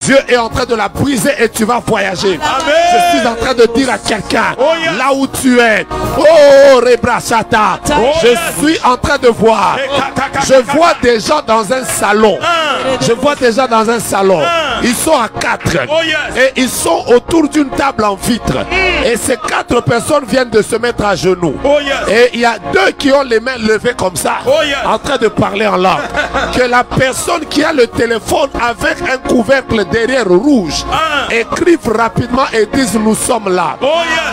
Dieu est en train de la briser et tu vas voyager. Amen. Je suis en train de dire à quelqu'un, Oh, yes. là où tu es, oh Rebrachata, Oh, je yes. suis en train de voir. Je vois des gens dans un salon. Je vois des gens dans un salon. Ils sont à 4. Oh, yes. Et ils sont autour d'une table en vitre. Et ces 4 personnes viennent de se mettre à genoux. Oh, yes. Et il y a 2 qui ont les mains levées comme ça, Oh, yes. en train de parler en langue. Que la personne qui a le téléphone avec un couvercle derrière rouge écrive rapidement et dise nous sommes là. Oh,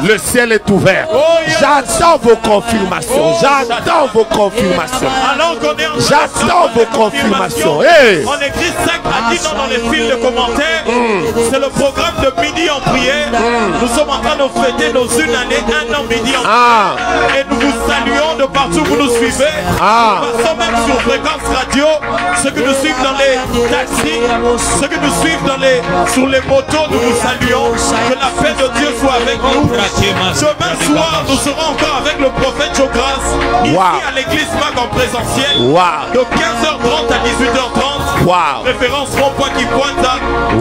yes. Le ciel est ouvert. Oh, yes. J'attends vos confirmations. Oh, J'attends vos confirmations. Alors qu'on est en train J'attends de vos confirmations. confirmations. Hey. On écrit 5 à 10 ans dans les fils de commentaires. C'est le programme de Midi en prière. Nous sommes en train de fêter nos 1 année, 1 an Midi en prière. Et nous vous saluons de partout où vous nous suivez. Nous passons même sur Fréquence Radio. Ceux que nous suivent dans les taxis, ceux que nous suivent sur les motos, nous vous saluons. Que la paix de Dieu soit avec nous. Demain soir, nous serons encore avec le prophète Jogras ici à l'église MAC en présentiel. De 15h30 à 18h30. Référence rond-point qui pointe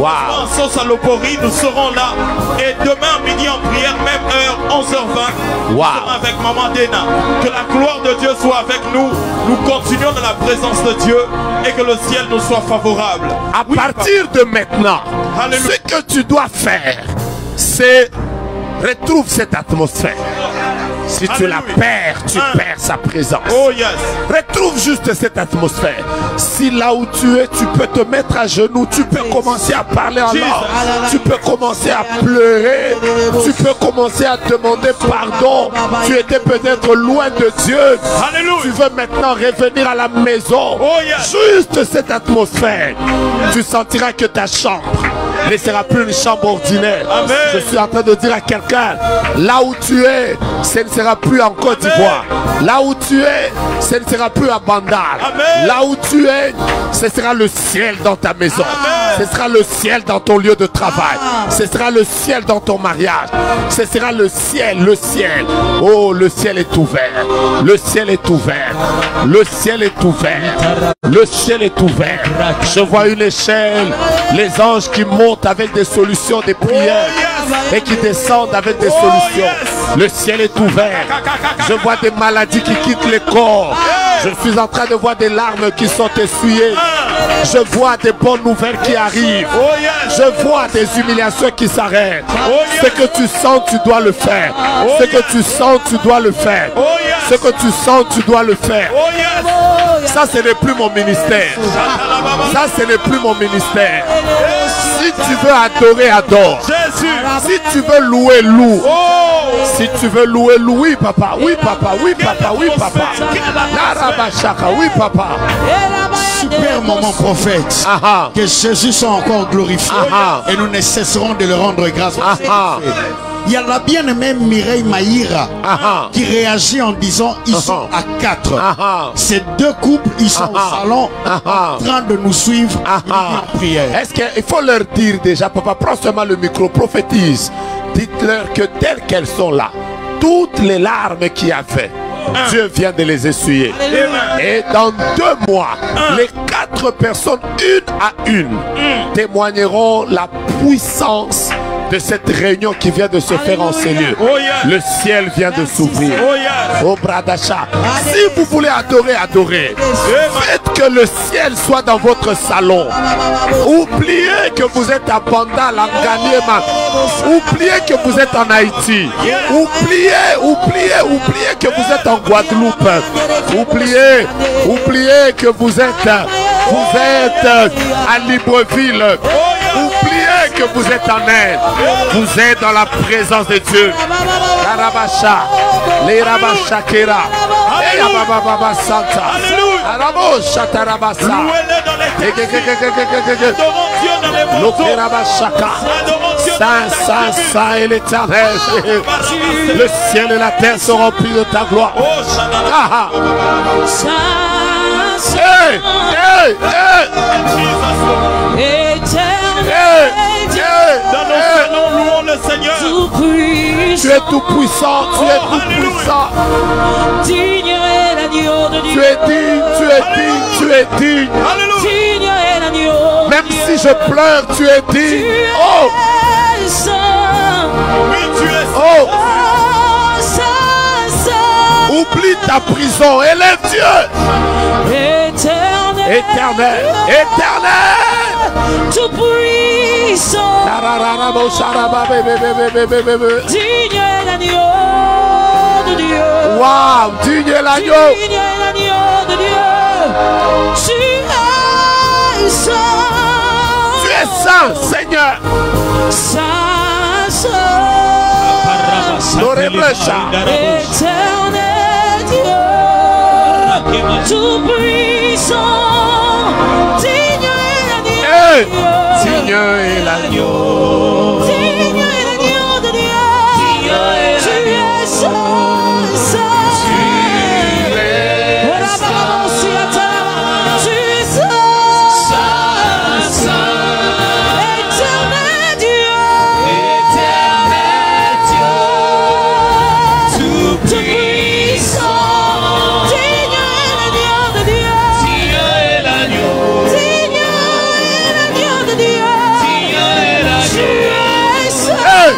en sauce à l'opori, nous serons là. Et demain midi en prière, même heure, 11h20, nous serons avec Maman Dena. Que la gloire de Dieu soit avec nous. Nous continuons dans la présence de Dieu et que le ciel nous soit favorable. À partir de maintenant, ce que tu dois faire, c'est retrouve cette atmosphère. Si tu la perds, tu perds sa présence. Oh yes. Retrouve juste cette atmosphère. Si là où tu es, tu peux te mettre à genoux, tu peux commencer à parler en langue, tu peux commencer à pleurer, tu peux commencer à demander pardon. Tu étais peut-être loin de Dieu. Alléluia. Tu veux maintenant revenir à la maison. Oh yes. Juste cette atmosphère. Tu sentiras que ta chambre ne sera plus une chambre ordinaire. Amen. Je suis en train de dire à quelqu'un, là où tu es, ce ne sera plus en Côte d'Ivoire. Là où tu es, ce ne sera plus à Bandar. Amen. Là où tu es, ce sera le ciel dans ta maison. Amen. Ce sera le ciel dans ton lieu de travail. Ce sera le ciel dans ton mariage. Ce sera le ciel, le ciel. Oh, le ciel est ouvert. Le ciel est ouvert. Le ciel est ouvert. Le ciel est ouvert. Je vois une échelle. Les anges qui montent avec des solutions, des prières. Et qui descendent avec des solutions. Le ciel est ouvert. Je vois des maladies qui quittent les corps. Je suis en train de voir des larmes qui sont essuyées. Je vois des bonnes nouvelles qui arrivent. Je vois des humiliations qui s'arrêtent. Ce que tu sens, tu dois le faire. Ce que tu sens, tu dois le faire. Ce que tu sens, tu dois le faire. Ça, ce n'est plus mon ministère. Ça, ce n'est plus mon ministère. Si tu veux adorer, adore. Si tu veux louer, loue. Si tu veux louer, loue. Oui, papa. Oui, papa. Oui, papa. Oui, papa. Oui, papa. Super moment prophète. Que Jésus soit encore glorifié. Et nous ne cesserons de le rendre grâce. Il y a la bien-aimée Mireille Maïra qui réagit en disant ils sont à 4. Ces 2 couples, ils sont au salon en train de nous suivre en prière. Est-ce qu'il faut leur dire déjà, papa, prends seulement le micro, prophétise. Dites-leur que telles qu'elles sont là, toutes les larmes qu'il y avait, Dieu vient de les essuyer. Et dans 2 mois, les 4 personnes, une à une, témoigneront la puissance de cette réunion qui vient de se faire en ces lieux. Le ciel vient de s'ouvrir. Oh Bradacha, si vous voulez adorer, adorez. Faites que le ciel soit dans votre salon. Oubliez que vous êtes à Bandal, en Ganyema. Oubliez que vous êtes en Haïti. Oubliez que vous êtes en Guadeloupe. Oubliez que vous êtes à Libreville. Oubliez que vous êtes en Inde. Vous êtes dans la présence de Dieu. Karabasha, les Rabashakera, et Ababa Santa. Arabosha Tarabasa. Saint est l'Éternel. Le ciel et la terre sont remplis de ta gloire. Louons le Seigneur. Tu es tout puissant, tu es tout puissant. Digne est l'agneau de Dieu. Tu es digne, tu es digne, tu es digne. Digne est l'agneau. Même si si je pleure, tu es digne. Oh! Oui, tu es Oh! Oublie ta prison, élève Dieu. Éternel, Éternel, éternel. tout puissant, digne est l'agneau de Dieu. Waouh, digne est l'agneau. Digne est l'agneau de Dieu. Tu es saint. Tu es saint, Seigneur. Saint, saint. Éternel Dieu, tout puissant, digne est l'agneau. Hey, digne est l'agneau. Digne est l'agneau de Dieu. Tu es saint, saint. Tu es saint, saint. Éternel Dieu. Tout puissant, digne est l'agneau de Dieu. Digne est l'agneau de Dieu. Tu es saint. Hey,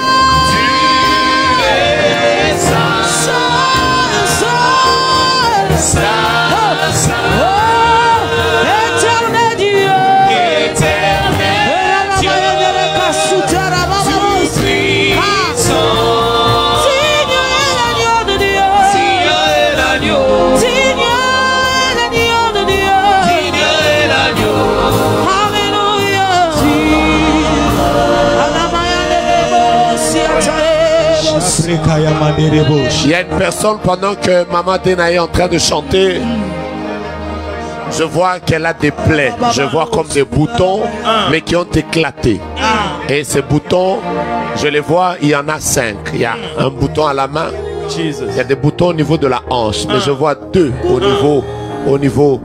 Éternel Dieu, digne est l'agneau de Dieu. Digne est l'agneau de Dieu. Alléluia. il y a une personne pendant que Maman Dena est en train de chanter. Je vois qu'elle a des plaies. Je vois comme des boutons, mais qui ont éclaté. Et ces boutons, je les vois, il y en a 5. Il y a un bouton à la main. Il y a des boutons au niveau de la hanche, mais je vois 2 au niveau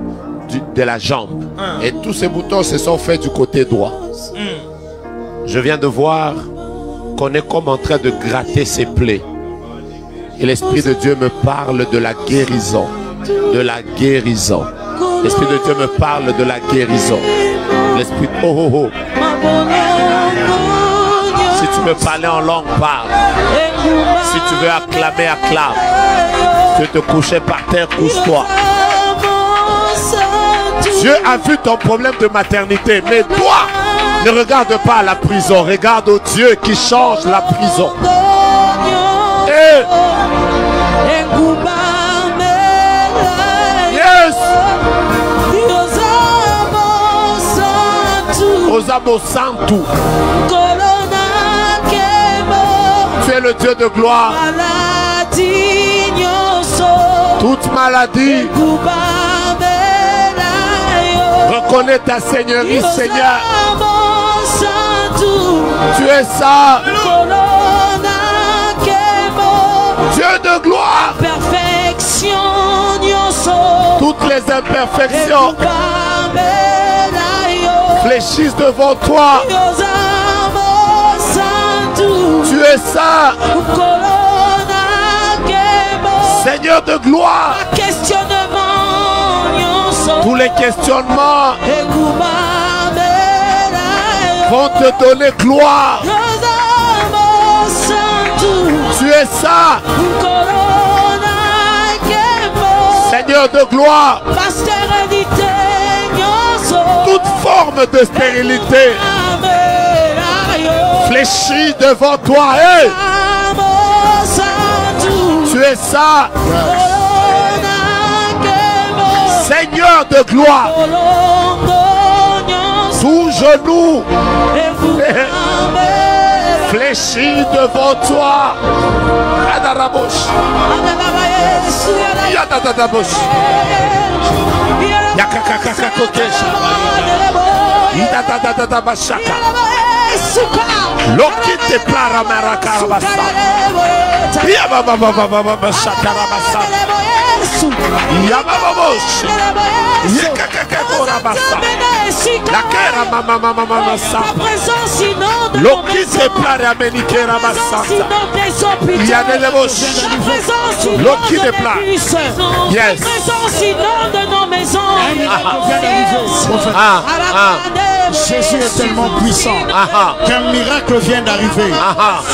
de la jambe. Et tous ces boutons se sont faits du côté droit. Je viens de voir qu'on est comme en train de gratter ses plaies. Et l'Esprit de Dieu me parle de la guérison. De la guérison. L'Esprit de Dieu me parle de la guérison. L'Esprit... Oh, oh, oh. Si tu veux parler en langue, parle. Si tu veux acclamer, acclame. Si tu veux te coucher par terre, couche-toi. Dieu a vu ton problème de maternité. Mais toi, ne regarde pas la prison. Regarde au Dieu qui change la prison. Et... Yes. Osamo Santu. Tu es le Dieu de gloire. Toute maladie. Reconnais ta seigneurie, Seigneur. Tu es ça. Dieu de gloire. Toutes les imperfections fléchissent devant toi. Tu es ça. Seigneur de gloire. Tous les questionnements vont te donner gloire. Tu es ça. Seigneur de gloire. Toute forme de stérilité fléchit devant toi. Hey! Tu es ça. Seigneur de gloire. Tout genou fléchit devant toi. Adarabosh. Yadadadabosh. Yakakakakakokesha. Yadadadadabashaka. Lokite plara marakarabasa. Yababababababashakarabasa. Yabababosh. Yekakakorabasa. Lakera mamamamamasa. Lokite plara menikerabasa. Yadadebosh. Lokite plara. Yes. De nos maisons. Jésus est tellement puissant qu'un miracle vient d'arriver.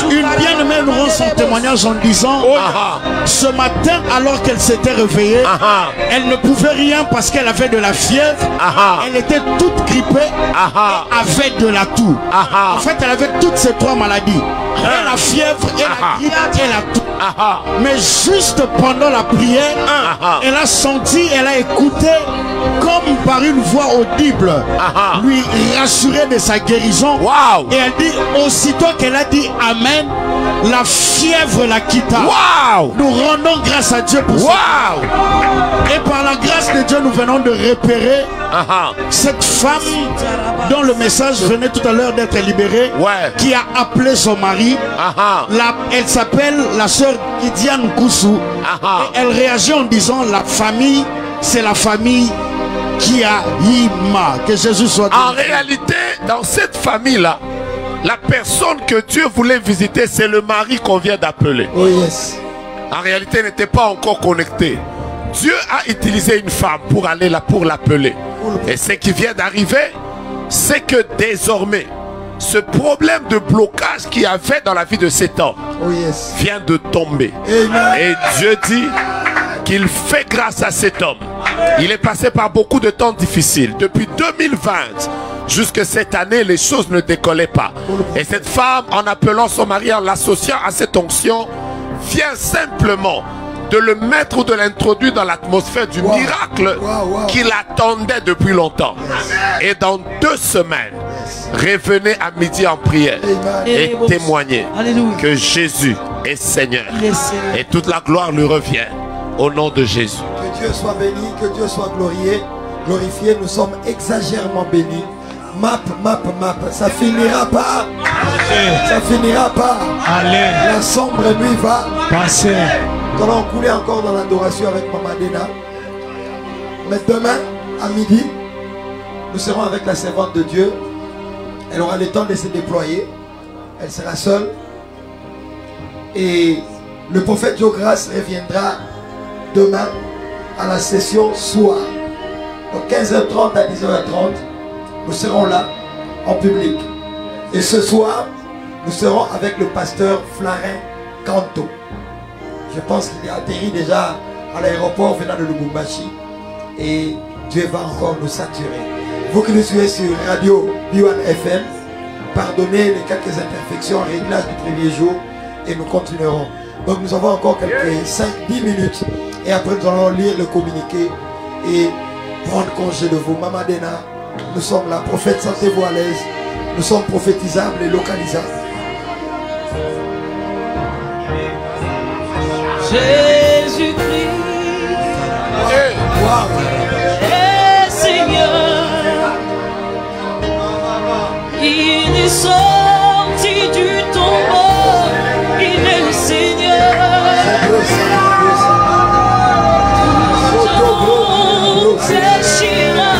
Une bien-aimée nous rend son témoignage en disant ce matin, alors qu'elle s'était réveillée, elle ne pouvait rien parce qu'elle avait de la fièvre. Elle était toute grippée et avait de la toux. En fait, elle avait toutes ces trois maladies. Et la fièvre, et la grippe, et la toux. Mais juste pendant la prière, elle a senti, elle a écouté comme par une voix audible lui rassurer de sa guérison. Et elle dit, aussitôt qu'elle a dit Amen, la fièvre la quitta. Nous rendons grâce à Dieu pour ça. Et par la grâce de Dieu, nous venons de repérer cette femme dont le message venait tout à l'heure d'être libéré, qui a appelé son mari. Elle s'appelle la sœur Gidiane Koussou. Et elle réagit en disant, la famille, c'est la famille qui a Yima. Que Jésus soit béni. En réalité, dans cette famille-là, la personne que Dieu voulait visiter, c'est le mari qu'on vient d'appeler. En réalité, il n'était pas encore connecté. Dieu a utilisé une femme pour aller là, pour l'appeler. Et ce qui vient d'arriver, c'est que désormais, ce problème de blocage qu'il y avait dans la vie de cet homme vient de tomber. Et Dieu dit qu'il fait grâce à cet homme. Il est passé par beaucoup de temps difficiles. Depuis 2020 jusqu'à cette année, les choses ne décollaient pas. Et cette femme, en appelant son mari, en l'associant à cette onction, vient simplement de le mettre ou de l'introduire dans l'atmosphère du miracle qu'il attendait depuis longtemps. Et dans 2 semaines, revenez à midi en prière et témoignez que Jésus est Seigneur. Et toute la gloire lui revient au nom de Jésus. Que Dieu soit béni, que Dieu soit glorifié. Nous sommes exagérément bénis. Map, ça finira pas. Ça finira pas. La sombre nuit va passer. Nous allons couler encore dans l'adoration avec Maman Dena. Mais demain, à midi, nous serons avec la servante de Dieu. Elle aura le temps de se déployer. Elle sera seule. Et le prophète Diogras reviendra demain à la session soir. Donc 15h30 à 10h30, nous serons là en public. Et ce soir, nous serons avec le pasteur Flarin Kanto. Je pense qu'il est atterri déjà à l'aéroport venant de Lubumbashi. Et Dieu va encore nous saturer. Vous qui nous suivez sur Radio B1 FM, pardonnez les quelques imperfections, réglage du premier jour. Et nous continuerons. Donc nous avons encore quelques 5-10 minutes. Et après nous allons lire le communiqué et prendre congé de vous. Maman Dena, nous sommes là. Prophète, sentez-vous à l'aise. Nous sommes prophétisables et localisables. Jésus-Christ est Seigneur. Il est sorti du tombeau. Il est le Seigneur. Tout fléchira,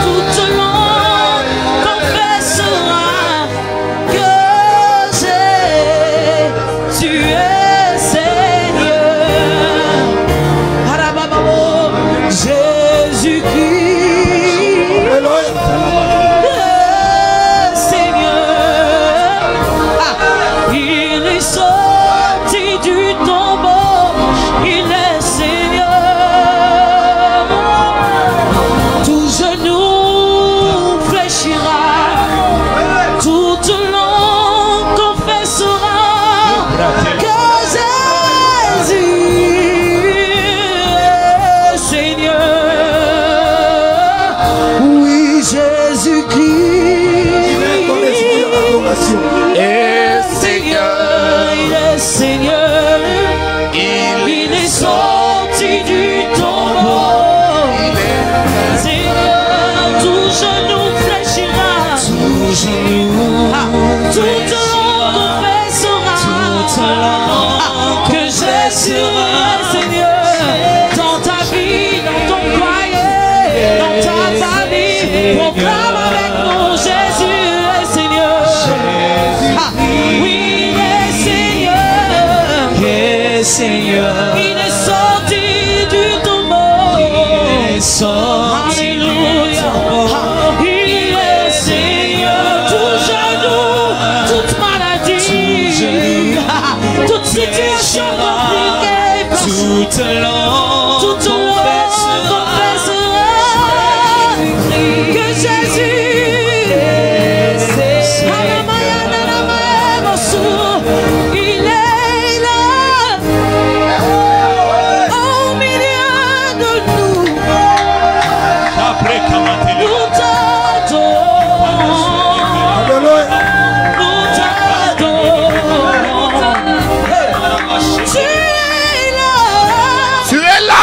toute langue confessera que tu es Seigneur. Jésus-Christ est Seigneur. Il est sorti du tombeau. Il est Seigneur. Tout genou fléchira, toute langue confessera que Jésus est Seigneur. Oui, Jésus-Christ Et Seigneur, il est Seigneur. Il est sorti du tombeau. Seigneur, tout genou fléchira, toute langue confessera que Jésus est Seigneur. Dans ta vie, dans ton foyer, dans ta famille, proclame avec nous, Jésus est Seigneur. Oui, il est Seigneur. Il est sorti du tombeau. Alléluia. Il est toute langue confessera que Jésus est Seigneur. Il est là au milieu de nous. Nous t'adorons. Nous t'adorons. Tu es là. Tu es là.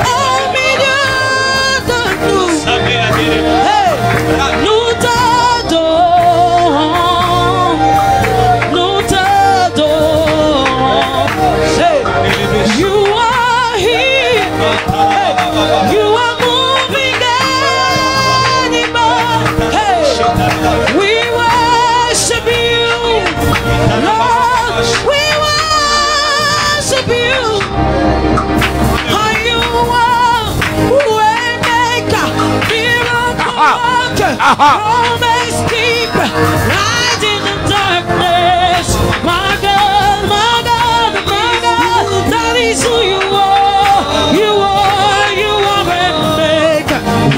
Au milieu de nous. Nous t'adorons. Nous t'adorons. You are here. You are moving animal. We worship you, Lord. We worship you. You are waymaker, miracle worker, promise keeper, light in the darkness. My God, my God, my God, that is who you are. You are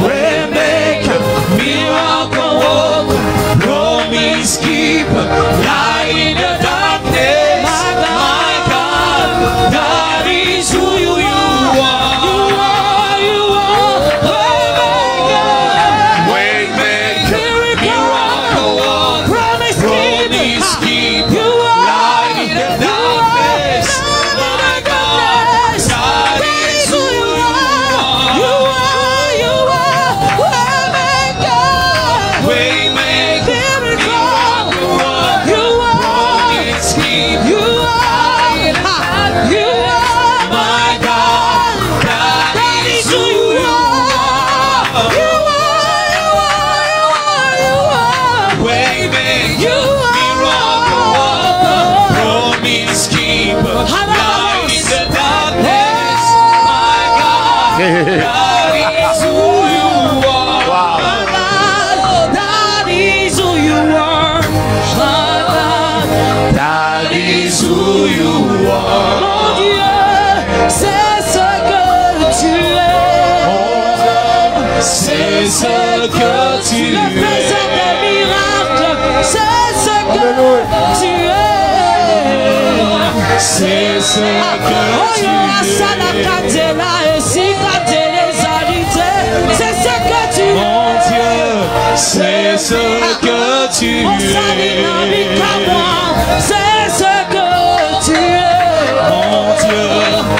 waymaker, miracle worker, promise keeper, light in the darkness. My God, that is who you are. C'est ce que tu es. Le faiseur des miracles, c'est ce que tu es. C'est ce que tu es. C'est ce que tu es. Mon Dieu, c'est ce que tu es.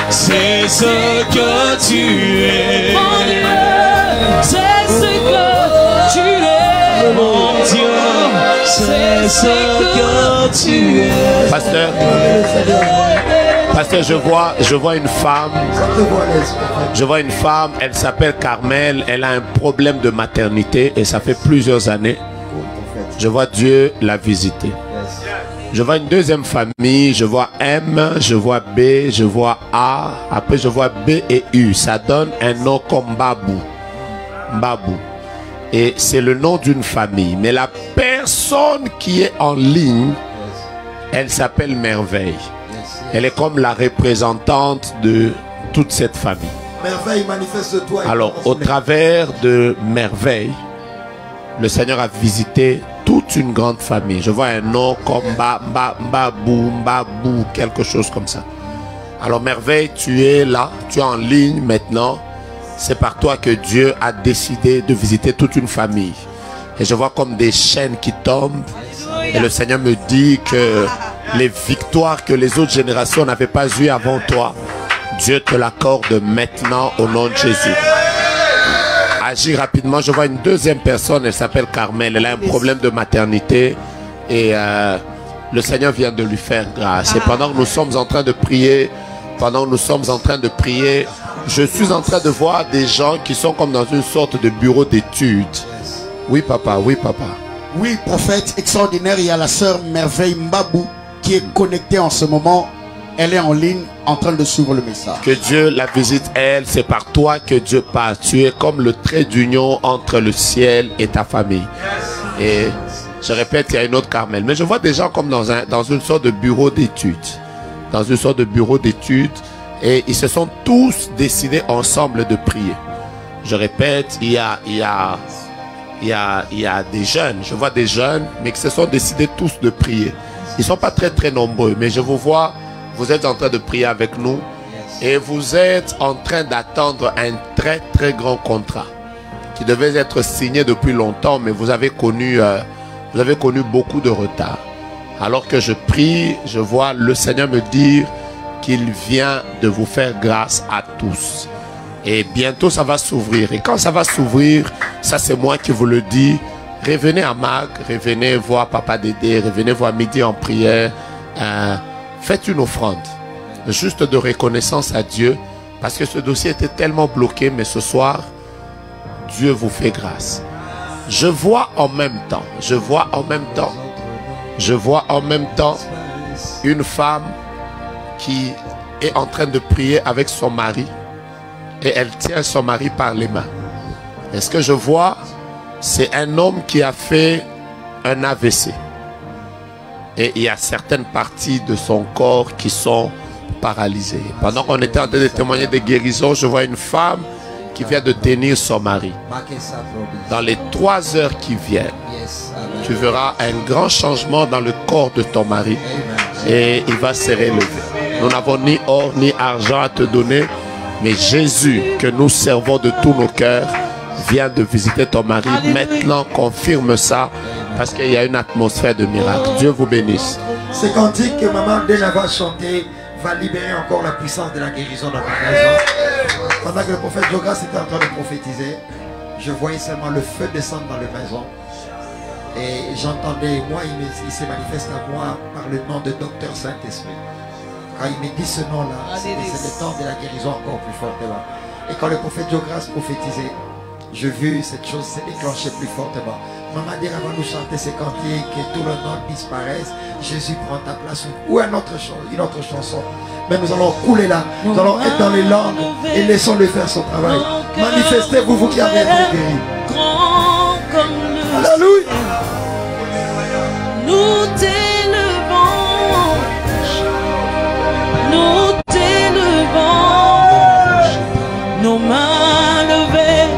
C'est ce que tu es. Mon Dieu, c'est ce que tu es. Mon Dieu, c'est ce que tu es. Mon Dieu, c'est ce que tu es. Pasteur, je vois une femme. Je vois une femme, elle s'appelle Carmel. Elle a un problème de maternité et ça fait plusieurs années. Je vois Dieu la visiter. Je vois une deuxième famille, je vois M, je vois B, je vois A, après je vois B et U. Ça donne un nom comme Babou. Babou. Et c'est le nom d'une famille. Mais la personne qui est en ligne, elle s'appelle Merveille. Elle est comme la représentante de toute cette famille. Merveille, manifeste-toi. Alors, au travers de Merveille, le Seigneur a visité toute une grande famille. Je vois un nom comme Babou, quelque chose comme ça. Alors Merveille, tu es là, tu es en ligne maintenant. C'est par toi que Dieu a décidé de visiter toute une famille. Et je vois comme des chaînes qui tombent. Et le Seigneur me dit que les victoires que les autres générations n'avaient pas eues avant toi, Dieu te l'accorde maintenant au nom de Jésus. Agis rapidement. Je vois une deuxième personne, elle s'appelle Carmel. Elle a un problème de maternité et le Seigneur vient de lui faire grâce. Et pendant que nous sommes en train de prier, je suis en train de voir des gens qui sont comme dans une sorte de bureau d'études. Oui papa, oui papa. Oui prophète extraordinaire, il y a la sœur Merveille Mbabou qui est connectée en ce moment. Elle est en ligne en train de suivre le message. Que Dieu la visite elle, c'est par toi que Dieu passe. Tu es comme le trait d'union entre le ciel et ta famille. Et je répète, il y a une autre Carmel. Mais je vois des gens comme dans une sorte de bureau d'études. Dans une sorte de bureau d'études. Et ils se sont tous décidés ensemble de prier. Je répète, il y a des jeunes, je vois des jeunes, mais qui se sont décidés tous de prier. Ils ne sont pas très nombreux, mais je vous vois, vous êtes en train de prier avec nous et vous êtes en train d'attendre un très grand contrat qui devait être signé depuis longtemps, mais vous avez connu beaucoup de retard. Alors que je prie, je vois le Seigneur me dire qu'il vient de vous faire grâce à tous. Et bientôt ça va s'ouvrir. Et quand ça va s'ouvrir, ça c'est moi qui vous le dis, revenez à Mag, revenez voir Papa Dédé, revenez voir Midi en prière. Faites une offrande, juste de reconnaissance à Dieu, parce que ce dossier était tellement bloqué, mais ce soir, Dieu vous fait grâce. Je vois en même temps une femme qui est en train de prier avec son mari et elle tient son mari par les mains. Et ce que je vois, c'est un homme qui a fait un AVC. Et il y a certaines parties de son corps qui sont paralysées. Pendant qu'on était en train de témoigner des guérisons, je vois une femme qui vient de tenir son mari. Dans les 3 heures qui viennent, tu verras un grand changement dans le corps de ton mari et il va se relever. Nous n'avons ni or ni argent à te donner, mais Jésus, que nous servons de tous nos cœurs, vient de visiter ton mari. Maintenant, confirme ça, parce qu'il y a une atmosphère de miracle. Dieu vous bénisse. Ce cantique que Maman Dena va chanter va libérer encore la puissance de la guérison dans ta maison. Pendant que le prophète Jogras était en train de prophétiser, je voyais seulement le feu descendre dans la maison. Et j'entendais, moi, il se manifeste à moi par le nom de Docteur Saint-Esprit. Quand il me dit ce nom-là, c'est le temps de la guérison encore plus fortement. Et quand le prophète Jogras prophétisait, j'ai vu cette chose s'est déclenchée plus fortement. Maman dit avant nous chanter ces cantiques, que tout le monde disparaisse, Jésus prend ta place. Ou une autre chanson. Mais nous allons couler là, nous allons être dans les langues et laissons-le faire son travail. Manifestez-vous, vous qui avez été guéris. Alléluia. Nous t'élevons, nos mains levées,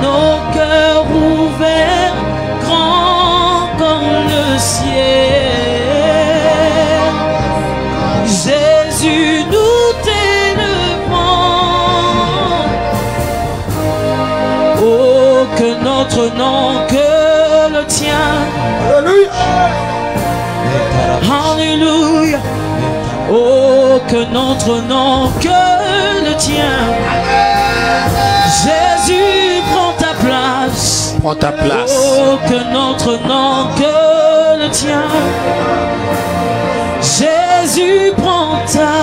nos cœurs ouverts, grands comme le ciel. Jésus, nous t'élevons. Oh, que notre nom, que le tien. Alléluia. Alléluia. Oh, que notre nom, que le tien. Jésus, prends ta place. Prends ta place. Oh, que notre nom, que le tien. Jésus, prends ta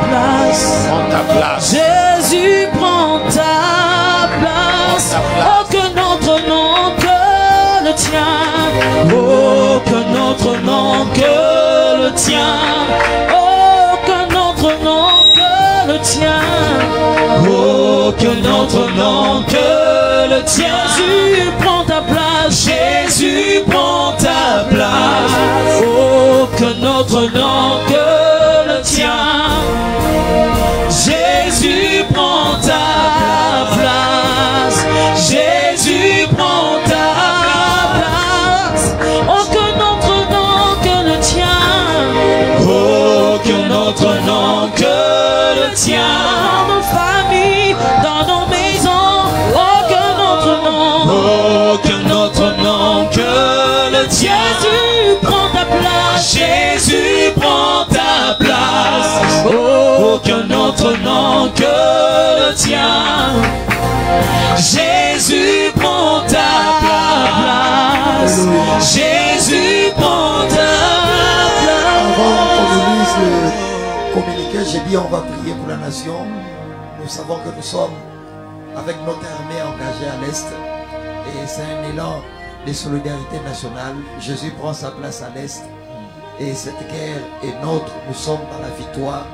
place. Prends ta place. Jésus, prends ta place. Oh, que notre nom, que le tien. Oh, que notre nom, que le tien. Oh, que notre nom, que le tien. Oh, que notre nom, que le tien. Jésus, prends ta place. Jésus, prends ta place. Oh, que notre nom, que le tien. Jésus, prends ta place. Jésus, prends ta place. Oh, que notre nom, que le tien. Oh, que notre nom, que le tien. Dans nos familles, dans nos maisons. Oh, que notre nom. Oh, que notre nom, que le tien. Jésus, prends ta place. Jésus, prends ta place. Oh, que notre nom, que le tien. Jésus, prends ta place. Jésus, prends ta place. Avant qu'on nous lise le communiqué, j'ai dit on va prier pour la nation. Nous savons que nous sommes avec notre armée engagée à l'Est. Et c'est un élan de solidarité nationale. Jésus prend sa place à l'Est. Et cette guerre est nôtre. Nous sommes dans la victoire.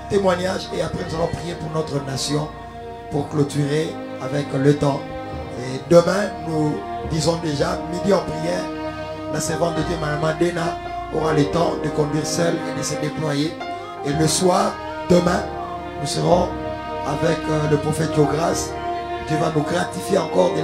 Témoignage. Et après nous allons prier pour notre nation. Pour clôturer avec le temps. Et demain, nous disons déjà, midi en prière, la servante de Dieu, Maman Dena, aura le temps de conduire seule et de se déployer. Et le soir, demain, nous serons avec le prophète Diogras. Dieu va nous gratifier encore de